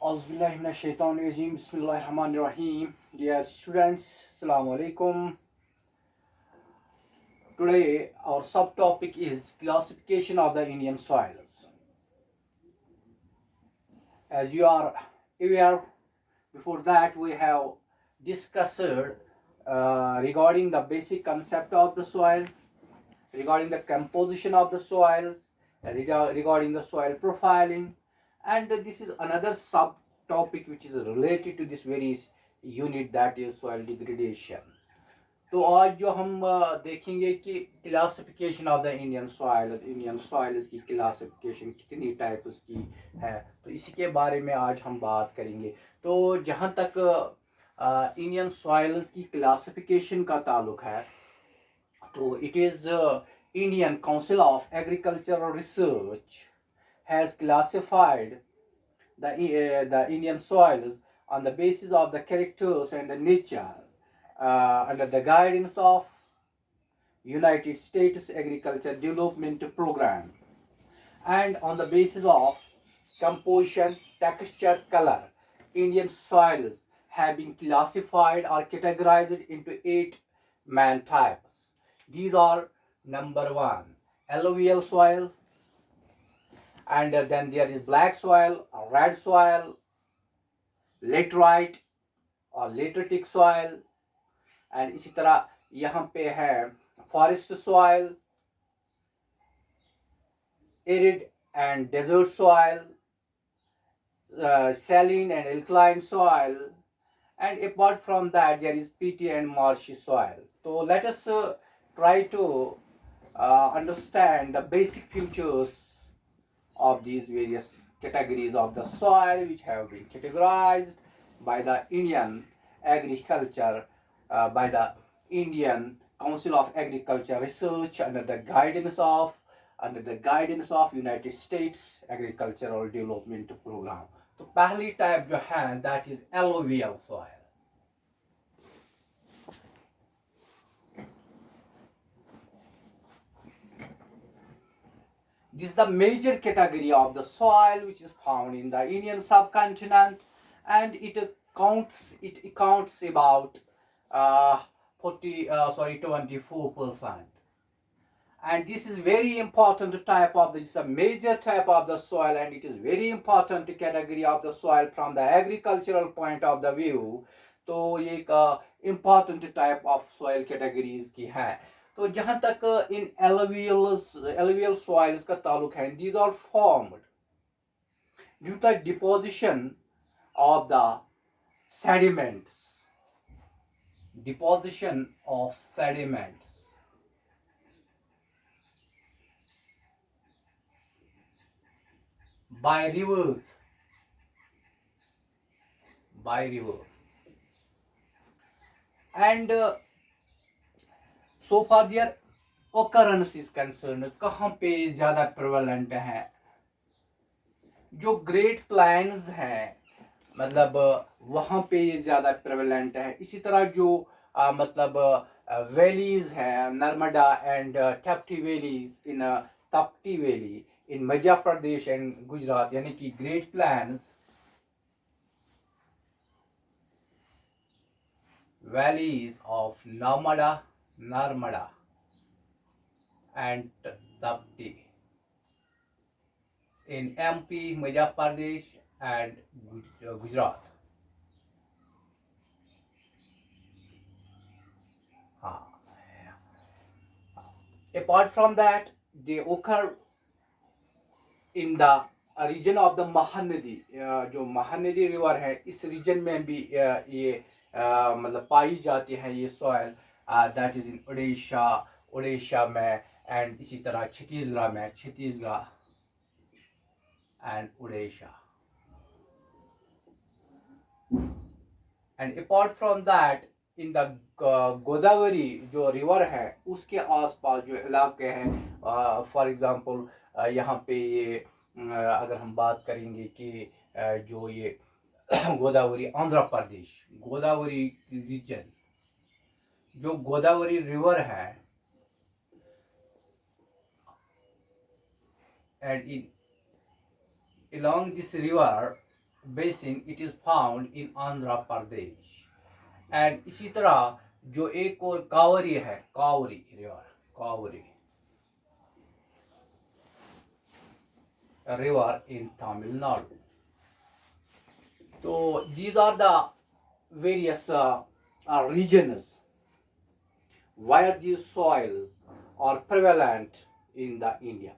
Auzubillahiminash-shaytanir-rajeem. Bismillahir-rahmanir-rahim. Dear students, Assalamu alaikum. Today our subtopic is classification of the Indian soils. As you are aware, before that we have discussed regarding the basic concept of the soil, regarding the composition of the soils, regarding the soil profiling, and this is another subtopic which is related to this very unit, that is soil degradation. तो आज जो हम देखेंगे कि classification of the Indian soils की classification कितनी types की है, तो इसी के बारे में आज हम बात करेंगे। तो जहाँ तक इंडियन सॉइल्स की क्लासिफिकेशन का ताल्लुक है, तो it is Indian Council of Agricultural Research has classified the Indian soils on the basis of the characters and the nature under the guidance of United States Agriculture Development Program, and on the basis of composition, texture, color. Indian soils have been classified or categorized into 8 main types. These are: number 1, alluvial soil, and then there is black soil, red soil, laterite or lateritic soil, and इसी तरह यहाँ पे है forest soil, arid and desert soil, saline and alkaline soil, and apart from that there is peaty and marshy soil. So let us try to understand the basic features of these various categories of the soil which have been categorized by the Indian Agriculture, by the Indian Council of Agriculture Research under the guidance of United States Agricultural Development Program. तो पहली type जो है that is alluvial soil. This is the major category of the soil which is found in the Indian subcontinent, and it accounts about 24%. And this is very important type of this is a major type of the soil, and it is very important category of the soil from the agricultural point of the view. तो ये एक important type of soil categories की है. तो जहाँ तक इन alluvial soils का ताल्लुक है, these are formed due to deposition of the sediments by rivers, and so far their occurrence is concerned, कहाँ पे ज़्यादा prevalent है, जो ग्रेट प्लान्स हैं मतलब वहाँ पे ये ज़्यादा प्रेवलेंट है. इसी तरह जो मतलब वैलीज हैं, Narmada and Trupti valley in Madhya Pradesh and Gujarat, यानी कि great plans, valleys of Narmada and Trupti in MP, Madhya Pradesh and Gujarat. Apart from that, they occur in the region of the Mahanadi. जो महानदी रिवर है, इस रीजन में भी ये मतलब पाई जाती है ये soil, that is in Orissa में, एंड इसी तरह Chhattisgarh and Odisha. And apart from that, in the Godavari जो रिवर है उसके आसपास जो इलाके हैं, फॉर एग्जांपल यहाँ पे ये अगर हम बात करेंगे कि जो ये गोदावरी आंध्र प्रदेश, गोदावरी रीजन, जो गोदावरी रिवर है, and along this river basin, it is found in Andhra Pradesh. And इसी तरह जो एक और कावरी है, cowrie river, cowrie river in Tamil Nadu. So these are the various regions where these soils are prevalent in the India.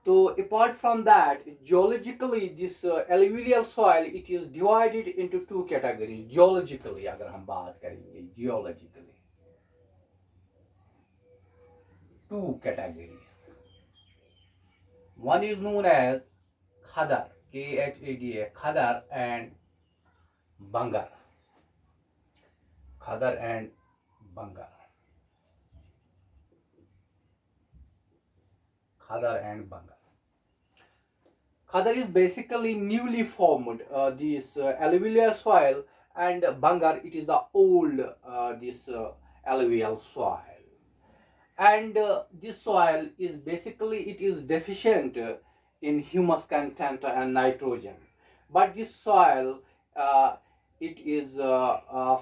So apart from that, geologically this alluvial soil, it is divided into two categories. Geologically, अगर हम बात करेंगे geologically, two categories. One is known as Khadar, Khada, Khadar and Bangar. Khadar and Bangar. Khadar and Bangar. Khadar is basically newly formed this alluvial soil, and Bangar, it is the old this alluvial soil. And this soil is basically, it is deficient in humus content and nitrogen, but this soil it is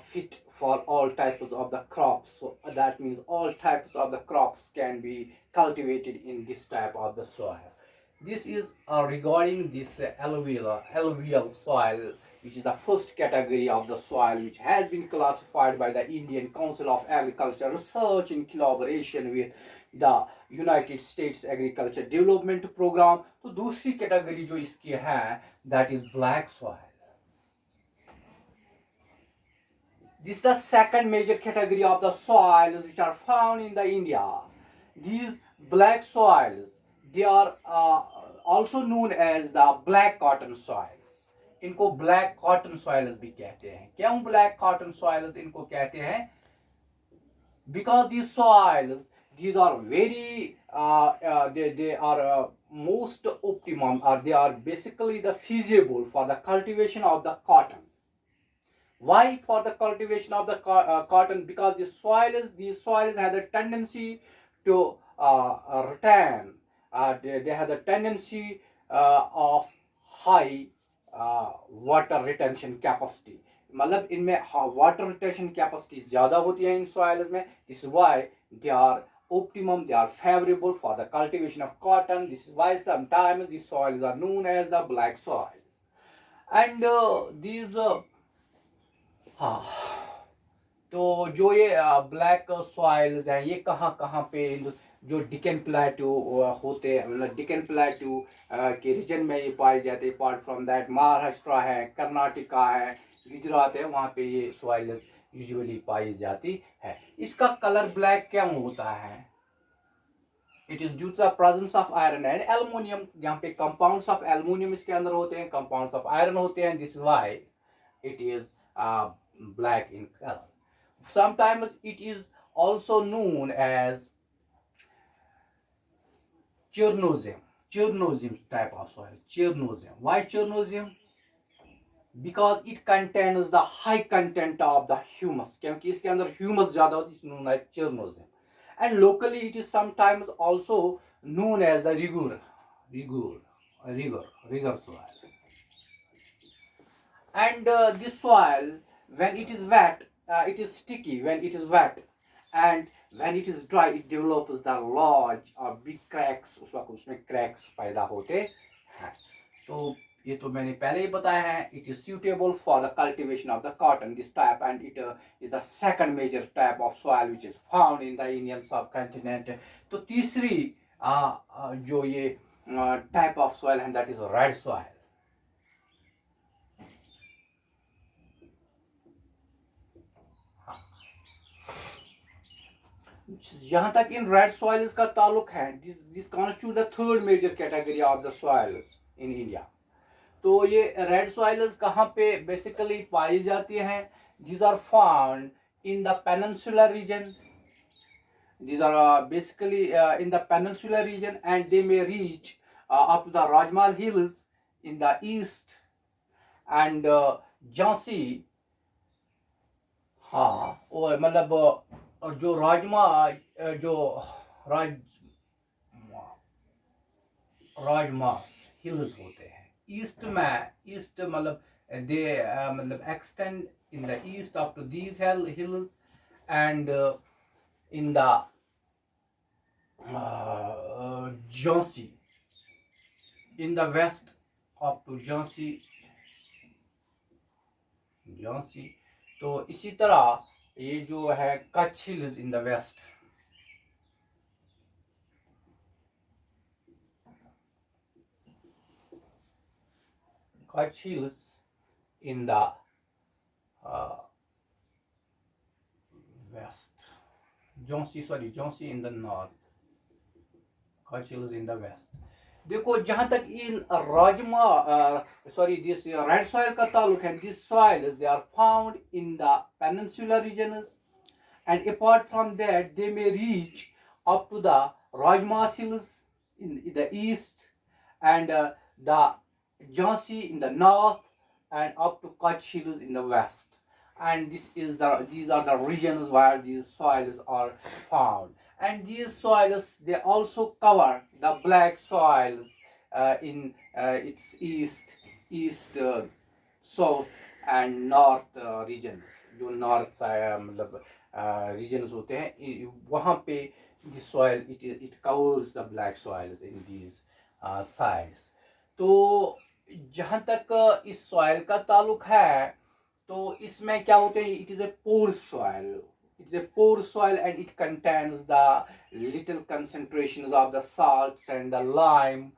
fit for all types of the crops. So that means all types of the crops can be cultivated in this type of the soil. This is regarding this alluvial soil, which is the first category of the soil, which has been classified by the Indian Council of Agriculture Research in collaboration with the United States Agriculture Development Program. तो दूसरी category जो इसकी है, that is black soil. This is the second major category of the soils which are found in the India. These black soils, they are also known as the black cotton soils. इनको black cotton soils भी कहते हैं. क्यों black cotton soils इनको कहते हैं? Because these soils, these are very they are most optimum, or they are basically the feasible for the cultivation of the cotton. Why for the cultivation of the cotton? Because these soils have a tendency to retain. They have a tendency of high water retention capacity. मतलब इनमें water retention capacity ज़्यादा होती है इन soils में. This is why they are optimum, they are favorable for the cultivation of cotton. This is why sometimes these soils are known as the black soils. And these हाँ, तो जो ये black soils हैं, ये कहाँ कहाँ पे जो डिकन प्लेट्यू होते हैं, मतलब डिकन प्लेट्यू के रीजन में ये पाए जाते हैं. अपार्ट फ्रॉम दैट महाराष्ट्र है, कर्नाटका है, गुजरात है, वहाँ पे ये सॉइल्स यूजुअली पाई जाती है. इसका कलर ब्लैक क्यों होता है? It is due to the presence of iron and aluminium. यहाँ पे कंपाउंड्स ऑफ एल्युमिनियम इसके अंदर होते हैं, कंपाउंड्स ऑफ आयरन होते हैं. This why it is black in color. Sometimes it is also known as Chernozem type of soil. Chernozem. Why Chernozem? Because it contains the high content of the humus. क्योंकि इसके अंदर humus ज़्यादा होती है, it's known as Chernozem. And locally it is sometimes also known as the rigor soil. And this soil, when it is wet, it is sticky when it is wet, and when it is dry, it develops the large or big cracks. उसमें cracks पैदा होते हैं. तो ये तो मैंने पहले ही बताया है. It is suitable for the cultivation of the cotton, this type, and it is the second major type of soil which is found in the Indian subcontinent. तो तीसरी जो ये type of soil है, that is red soil. जहां तक in red soils का ताल्लुक है, this constitute the third major category of the soils in India. तो ये रेड सॉइल्स कहाँ पे बेसिकली पाई जाती हैं? These are found in the peninsular region. These are basically in the peninsular region, and they may reach up to the Rajmal Hills in the east, and Jhansi. हाँ, और मतलब जो राजमास hills होते हैं, ईस्ट में ईस्ट मतलब दे मतलब extend in the east up to these hills, and in the Jhansi in the west up to Jhansi. तो इसी तरह ये जो है Kutch hills in the west, Kutch Hills in the west, Jhansi in the north, Kutch Hills in the west. देखो जहां तक in this red soil का ताल्लुक है, this soil they are found in the peninsular regions, and apart from that they may reach up to the Rajmas hills in the east, and the Jhansi in the north, and up to Kutch hills in the west. And these are the regions where these soils are found, and these soils they also cover the black soils in its south and north regions. जो north मतलब regions होते हैं वहाँ पे the soil it covers the black soils in these sides. तो जहाँ तक इस soil का ताल्लुक है, तो इसमें क्या होते हैं, it is a poor soil. It is a poor soil and it contains the little concentrations of the salts and the lime.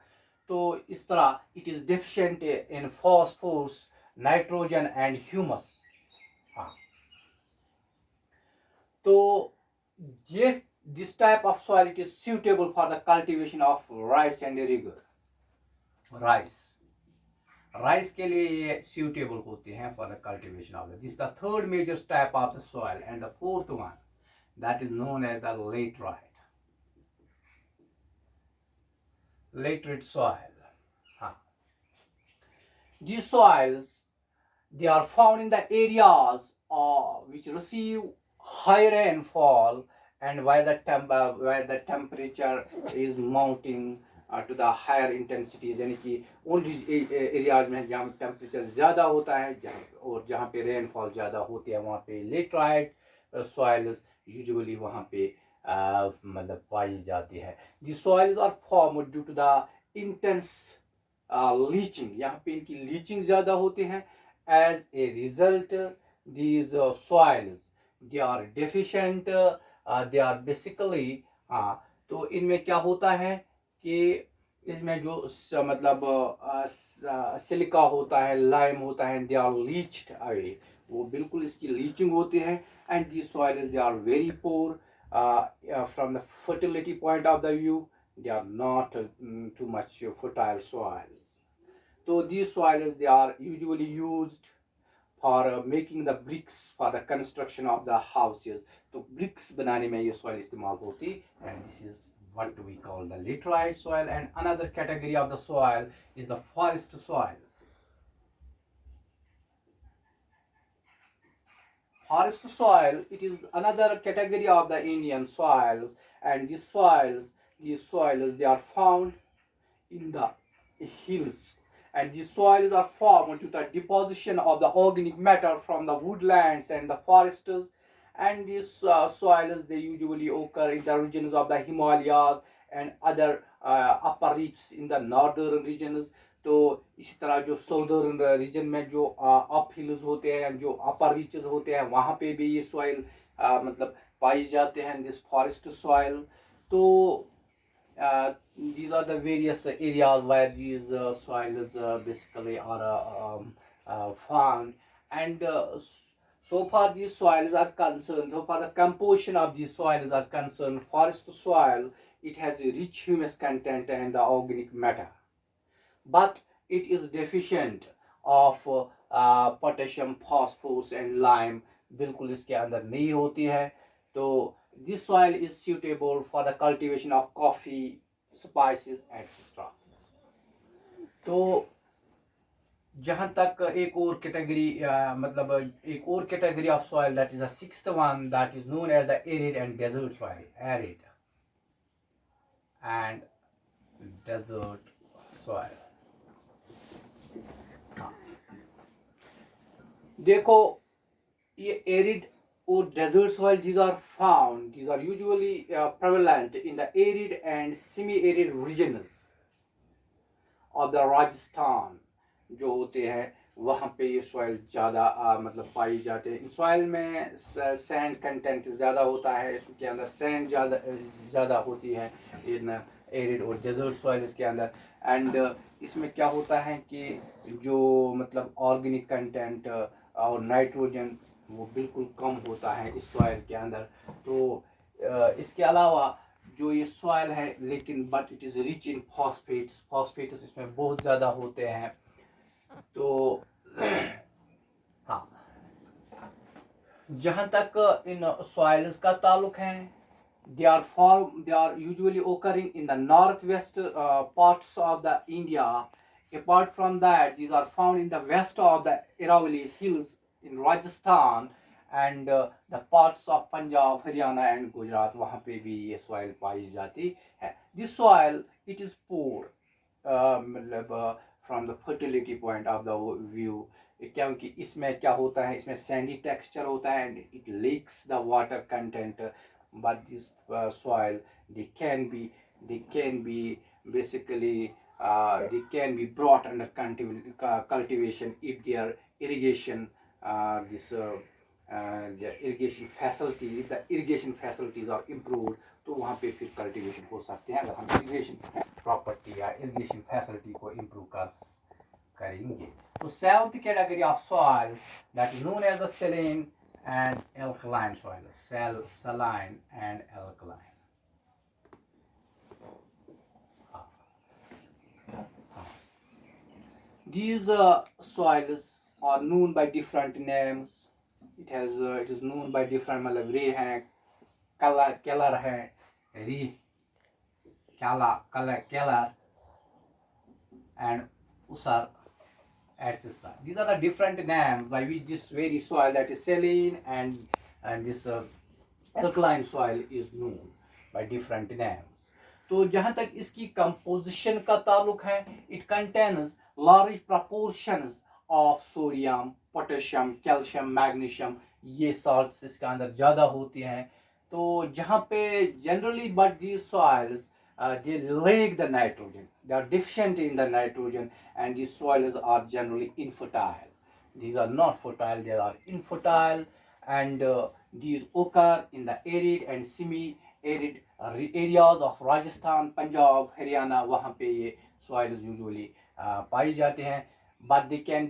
तो इस तरह it is deficient in phosphorus, nitrogen and humus. हाँ, तो ये this type of soil it is suitable for the cultivation of rice and irrigar. Rice के लिए ये suitable होते हैं for the cultivation of it. This is the third major type of the soil, and the fourth one that is known as the laterite soil. These soils they are found in the areas which receive high rainfall and where the temperature is mounting to the higher intensities, यानी कि उन areas में जहाँ temperature ज़्यादा होता है और जहाँ पे रेनफॉल ज़्यादा होती है वहाँ पे लेटराइट सॉइल्स यूजुअली वहाँ पे मतलब पाई जाती है. The soils are formed due to the intense leaching, यहाँ पे इनकी लीचिंग ज़्यादा होती हैं. As a result, these soils they are deficient, they are basically तो इनमें क्या होता है कि इसमें जो मतलब सिलिका होता है, लाइम होता है, दे आर लीच्ड अवे, वो बिल्कुल इसकी लीचिंग होती है. And these soils they are very poor from the fertility point of the view. They are not too much fertile soils. So these soils they are usually used for making the bricks for the construction of the houses. तो bricks बनाने में ये soil इस्तेमाल होती, and this is what we call the laterite soil. And another category of the soil is the forest soil. Forest soil it is another category of the Indian soils, and these soils they are found in the hills, and these soils are formed due to the deposition of the organic matter from the woodlands and the forests. And these soils they usually occur in the regions of the Himalayas and other upper reaches in the northern regions. तो इसी तरह जो southern region में जो up hills होते हैं, जो अपर reaches होते हैं, वहाँ पे भी ये सॉइल मतलब पाई जाते हैं, दिस फॉरेस्ट सॉइल. तो these are the various areas where these soils basically are found. And so far these soils are concerned, so far the composition of these soils are concerned, forest soil it has a rich humus content and the organic matter, but it is deficient of potassium, phosphorus and lime, बिल्कुल इसके अंदर नहीं होती है. तो this soil is suitable for the cultivation of coffee, spices, etc. तो जहाँ तक एक और कैटेगरी मतलब एक और category of soil that is the sixth one, that is known as the arid and desert soil. Arid and desert soil. देखो ये arid or desert soil, these are usually prevalent in the arid and semi-arid regions of the Rajasthan जो होते हैं वहाँ पे ये soil ज़्यादा मतलब पाई जाते हैं। इन सॉइल में सैंड कंटेंट ज़्यादा होता है, इसके अंदर सैंड ज़्यादा होती है इन एरिड और डेजर्ट सॉइल्स के अंदर। एंड इसमें क्या होता है कि जो मतलब ऑर्गेनिक कंटेंट और नाइट्रोजन वो बिल्कुल कम होता है इस सॉइल के अंदर। तो इसके अलावा जो ये सॉइल है लेकिन but it is rich in phosphates इसमें बहुत ज़्यादा होते हैं। तो हाँ, जहाँ तक इन सॉइल्स का ताल्लुक है, they are usually occurring in the northwest parts of the India. Apart from that, these are found in the west of the Aravalli Hills in Rajasthan and the parts of Punjab, Haryana and Gujarat. वहाँ पे भी ये soil पाई जाती है। This soil it is poor, मतलब from the fertility point of the view, क्योंकि इसमें क्या होता है, इसमें सैंडी टेक्सचर होता है and it leaks the water content. But this soil they can be basically they can be brought under cultivation if their irrigation the irrigation facility, if the irrigation facilities are improved, तो वहाँ पे फिर cultivation हो सकते हैं अगर हम irrigation property या इरिगेशन फैसिलिटी को इम्प्रूव करेंगे। तो seventh category of soil that is known as the saline and alkaline soil, saline and alkaline. These soils are known by different names. It is known by different मतलब रे है, colour है, री colour and usar etc. These are the different names by which this very soil, that is saline and this alkaline soil, is known by different names. तो जहाँ तक इसकी composition का ताल्लुक है, it contains large proportions of sodium, potassium, calcium, magnesium, ये salts इसके अंदर ज़्यादा होती हैं। तो जहाँ पे generally but these soils they lack the nitrogen, they are deficient in the nitrogen, and these soils are generally infertile. These are not fertile, they are infertile, and these occur in the arid and semi-arid areas of Rajasthan, Punjab, Haryana, वहाँ पे ये soils usually पाई जाते हैं, but they can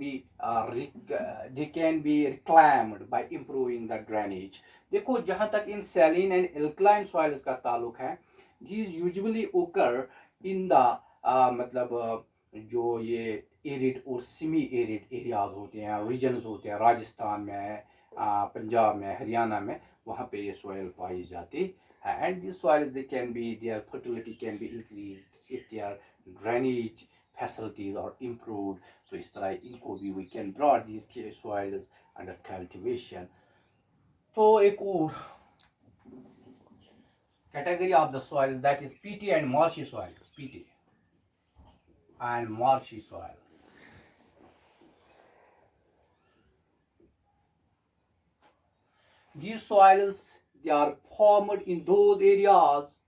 be reclaimed by improving the drainage. देखो जहाँ तक इन saline and alkaline soils का ताल्लुक है, these usually occur in the मतलब जो ये एरिड और सेमी एरिड एरियाज होते हैं, रीजन्स होते हैं, राजस्थान में, पंजाब में, हरियाणा में, वहाँ पे ये सॉइल पाई जाती है। And this soil they can be, their fertility can be increased if their drainage facilities are improved. तो इस तरह इनको भी we can brought these soils under cultivation. तो एक और category of the soils, that is peaty and marshy soils. Peaty and marshy soils. These soils, they are formed in those areas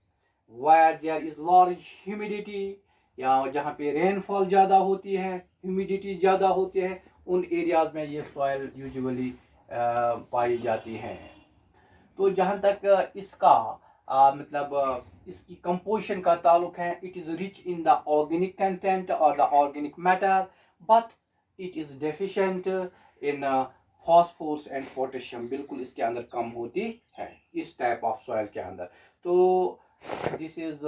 where there is large humidity, या जहाँ पे rainfall ज़्यादा होती है, humidity ज़्यादा होती है, उन एरियाज में ये सॉइल यूजुअली पाई जाती हैं। तो जहाँ तक इसका मतलब इसकी कंपोजिशन का ताल्लुक है, it is rich in the organic content और the organic matter, but it is deficient in phosphorus and potassium, बिल्कुल इसके अंदर कम होती है इस टाइप ऑफ सॉइल के अंदर। तो this is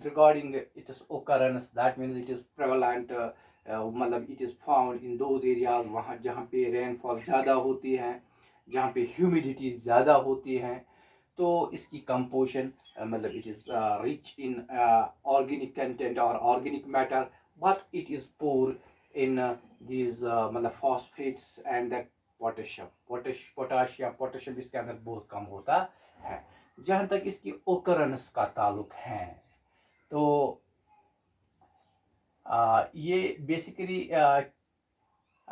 regarding its occurrence, that means it is prevalent, मतलब it is found in those areas वहाँ जहाँ पे रेनफॉल ज़्यादा होती है, जहाँ पे ह्यूमिडिटी ज़्यादा होती है। तो इसकी कंपोजिशन मतलब it is rich in organic content और organic matter, but it is poor in these मतलब फॉस्फेट्स एंड द पोटेशियम इसके अंदर बहुत कम होता है। जहाँ तक इसकी ओकरेंस का ताल्लुक है, तो ये बेसिकली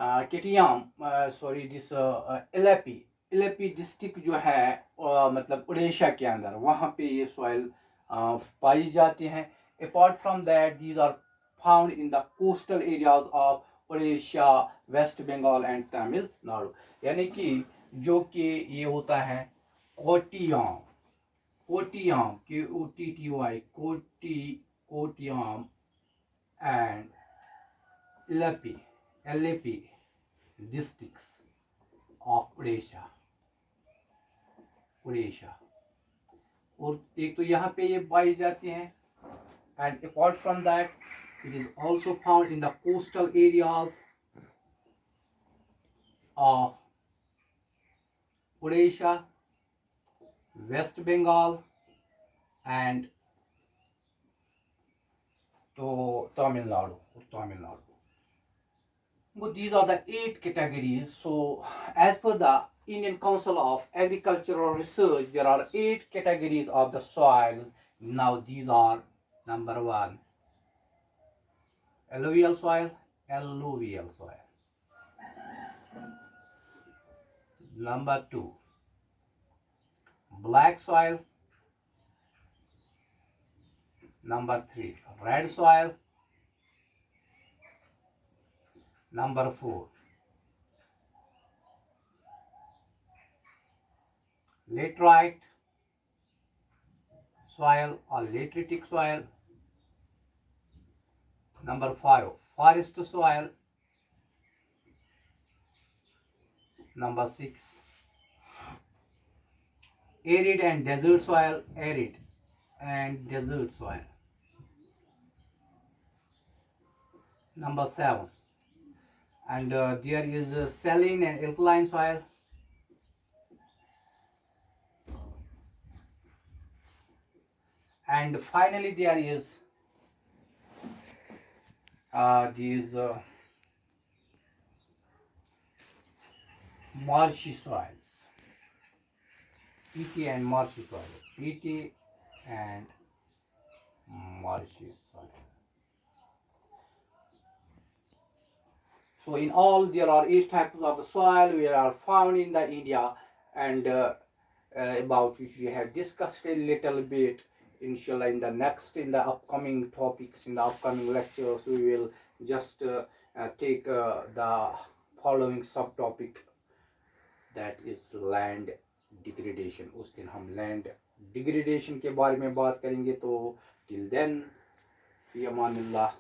केटियाम, सॉरी दिस इलेपी डिस्ट्रिक्ट जो है मतलब उड़ीसा के अंदर, वहाँ पे ये सॉइल पाई जाती हैं. Apart from that these are found in the coastal areas of Orissa, West Bengal and Tamil Nadu. यानी कि जो कि ये होता है Kottayam, Kottayam KOTTY, Kottayam and LAP districts of Orissa. और एक तो यहाँ पे ये पाई जाती हैं. And apart from that it is also found in the coastal areas of Odisha, West Bengal and Tamil Nadu. But these are the 8 categories. So as per the Indian Council of Agricultural Research, there are 8 categories of the soils. Now these are: number 1, alluvial soil. Number 2, black soil. Number 3, red soil. Number 4, laterite soil or lateritic soil. Number 5, forest soil. Number 6, arid and desert soil. Number 7, and there is saline and alkaline soil. And finally there is these marshy soils, peaty and marshy soil. So in all there are 8 types of the soil we are found in the India, and about which we have discussed a little bit. Inshallah, in the upcoming topics, in the upcoming lectures, we will just take the following subtopic, that is land degradation. उस दिन हम land degradation के बारे में बात करेंगे. तो till then, fi amanillah.